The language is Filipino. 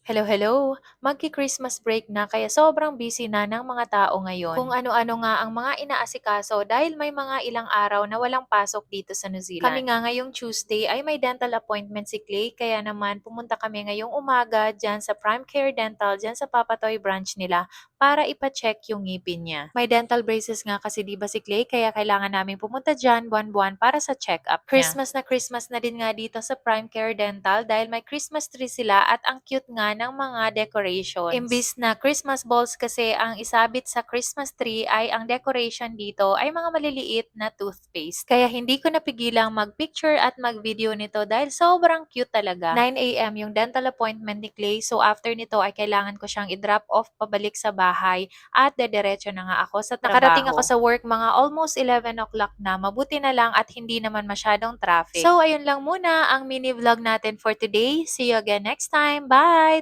Hello, hello! Magki-Christmas break na kaya sobrang busy na ng mga tao ngayon. Kung ano-ano nga ang mga inaasikaso dahil may mga ilang araw na walang pasok dito sa New Zealand. Kami nga ngayong Tuesday ay may dental appointment si Clay kaya naman pumunta kami ngayong umaga dyan sa Prime Care Dental dyan sa Papatoy branch nila para ipa-check yung ngipin niya. May dental braces nga kasi di ba si Clay kaya kailangan namin pumunta dyan buwan-buwan para sa check-up niya. Christmas na din nga dito sa Prime Care Dental dahil may Christmas tree sila at ang cute nga ng mga decorations. Imbis na Christmas balls kasi ang isabit sa Christmas tree ay ang decoration dito ay mga maliliit na toothpaste. Kaya hindi ko napigilang mag-picture at mag-video nito dahil sobrang cute talaga. 9 a.m. yung dental appointment ni Clay so after nito ay kailangan ko siyang i-drop off pabalik sa bahay at dediretso na nga ako sa trabaho. Nakarating ako sa work mga almost 11 o'clock na. Mabuti na lang at hindi naman masyadong traffic. So ayun lang muna ang mini vlog natin for today. See you again next time. Bye!